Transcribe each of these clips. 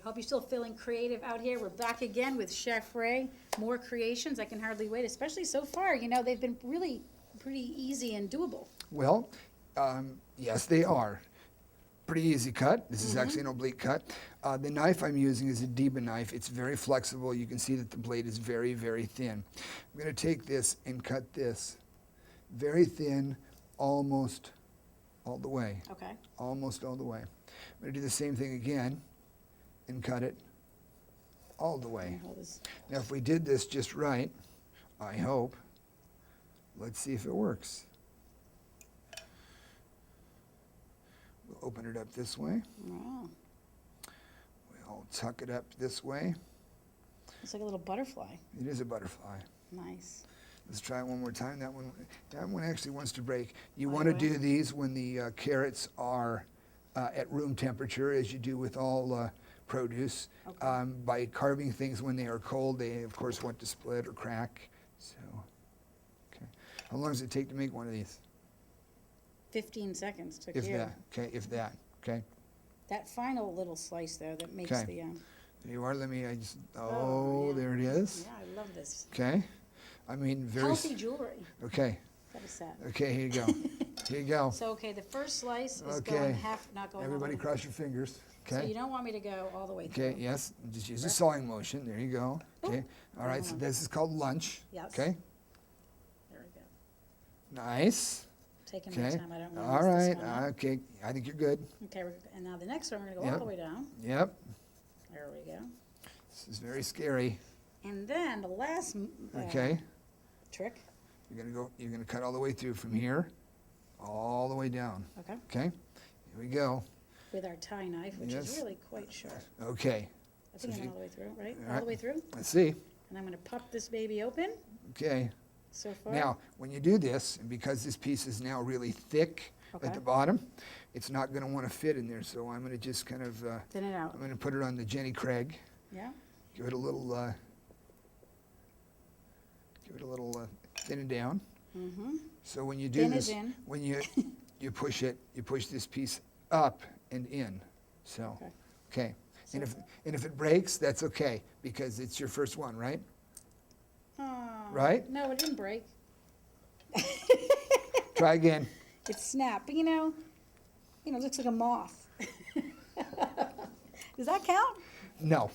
right, hope you're still feeling creative out here. We're back again with Chef Ray. More creations. I can hardly wait, especially so far. You know, they've been really pretty easy and doable. Well, yes, they are. Pretty easy cut. This is actually an oblique cut. The knife I'm using is a Deba knife. It's very flexible. You can see that the blade is very, very thin. I'm going to take this and cut this very thin, almost all the way. Okay. Almost all the way. I'm going to do the same thing again and cut it all the way. Hold this. Now, if we did this just right, I hope, let's see if it works. We'll open it up this way. Wow. We'll tuck it up this way. It's like a little butterfly. It is a butterfly. Nice. Let's try it one more time. That one actually wants to break. You want to do these when the carrots are at room temperature, as you do with all produce. Okay. By carving things when they are cold, they of course want to split or crack. So, okay. How long does it take to make one of these? 15 seconds took If you. that. Okay. If that. Okay. That final little slice, though, that makes Okay. the... There you are. Let me. Oh, yeah. There it is. Yeah, I love this. Okay. I mean, very. Healthy jewelry. Okay. That is sad. Okay. Here you go. Here you go. So, okay, the first slice is Okay. going half, not going Everybody all the way. cross your fingers. So Okay. you don't want me to go all the way through. Okay, yes, just use a sawing motion. There you go. Okay. All right, so this is called lunch. Yes. Okay. There we go. Nice. Taking my Okay. time. I don't want to All mess right. this one up. Okay. I think you're good. Okay, and now the next one, we're going to go Yep. all the way down. Yep. There we go. This is very scary. And then the last Okay. trick. You're gonna cut all the way through from here, all the way down. Okay. Okay. Here we go. With our tie knife, which is Yes. really quite sharp. Okay. I think So I'm if all the way through, right? All All right. the way through. Let's see. And I'm going to pop this baby open Okay. so far. Now, when you do this, and because this piece is now really thick Okay. at the bottom, it's not going to want to fit in there. So I'm going to just kind of, Thin it out. I'm going to put it on the Jenny Craig. Yeah? Give it a little, thin it down. Mm-hmm. So when you do Thin this, as in? when you push it, you push this piece up and in. So, Okay. okay. And if it breaks, that's okay because it's your first one, right? Oh, Right? No, it didn't break. Try again. It snapped. But, it looks like a moth. Does that count? No.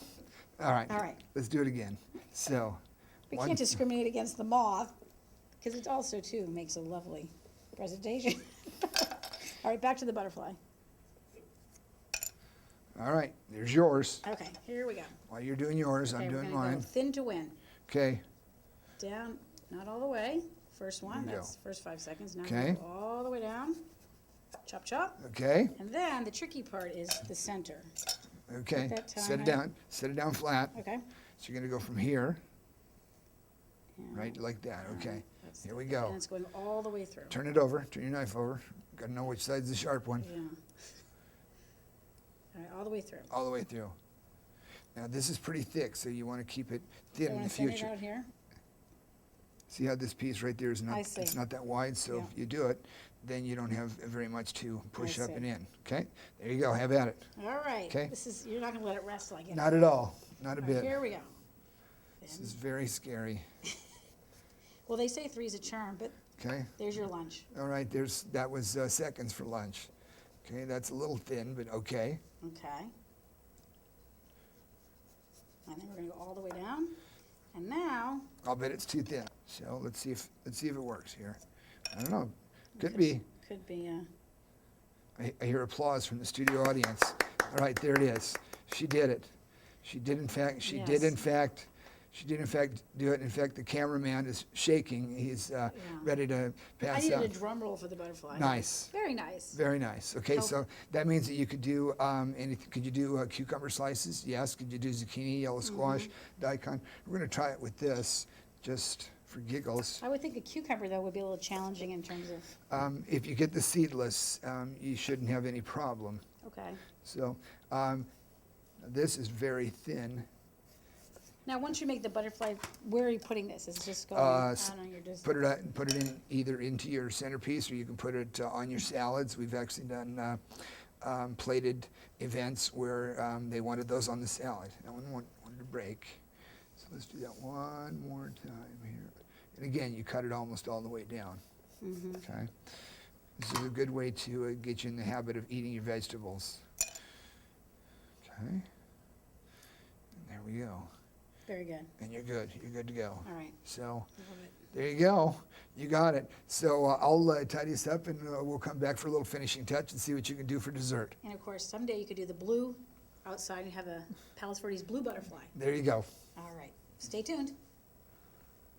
All right. All right. Let's do it again. So, We one- can't discriminate against the moth because it also, too, makes a lovely presentation. All right, back to the butterfly. all right. There's yours. Okay, here we go. While you're doing yours, Okay, I'm we're doing gonna go mine. thin to win. Okay. Down, not all the way. First one, There you that's first 5 seconds. Now Okay. go all the way down. Chop, chop. Okay. And then the tricky part is the center. Okay. that tie Set it knife. down. Set it down flat. Okay? So you're going to go from here, Yeah, right, like that. Okay. that's Here we And go. it's going all the way through. Turn it over. Turn your knife over. Got to know which side's the sharp one. Yeah. All right, all the way through. All the way through. Now this is pretty thick, so you want to keep it thin So in I'm the thin it future. out here. See how this piece right there is I not, see. it's not that wide, so Yeah. if you do it, then you don't have very much to push up see. and in. Okay? There you go. Have at it. All right. Okay. You're not going to let it rest like it. Not at all. Not a All right, bit. here we go. This is very scary. Well, they say three's a charm, but Okay? there's your lunch. All right, that was seconds for lunch. Okay, that's a little thin, but okay. Okay. And then we're going to go all the way down. And now, I'll bet it's too thin. So let's see if it works here. I don't know. Could be. could be, I hear applause from the studio audience. All right, there it is. She did it. She did in fact. She did in fact. She did in fact do it. In fact, the cameraman is shaking. He's ready to I pass needed out. a drum roll for the butterfly. Nice. Very nice. Very nice. Okay, Oh. so that means that you could do anything. Could you do cucumber slices? Yes. Could you do zucchini, yellow squash, daikon? We're going to try it with this, just for giggles. I would think a cucumber, though, would be a little challenging in terms of, If you get the seedless, you shouldn't have any problem. okay. So this is very thin. Now, once you make the butterfly, where are you putting this? Is it just going, you're just, Put it in either into your centerpiece, or you can put it on your salads. We've actually done plated events where they wanted those on the salad. That one wanted to break. So let's do that one more time here. And again, you cut it almost all the way down. Okay. This is a good way to get you in the habit of eating your vegetables. Okay. And there we go. Very good. And you're good. You're good to go. All right. So Love it. there you go. You got it. So I'll tidy this up, and we'll come back for a little finishing touch and see what you can do for dessert. And of course, someday you could do the blue outside and have a Palos Verdes blue butterfly. There you go. All right. Stay tuned.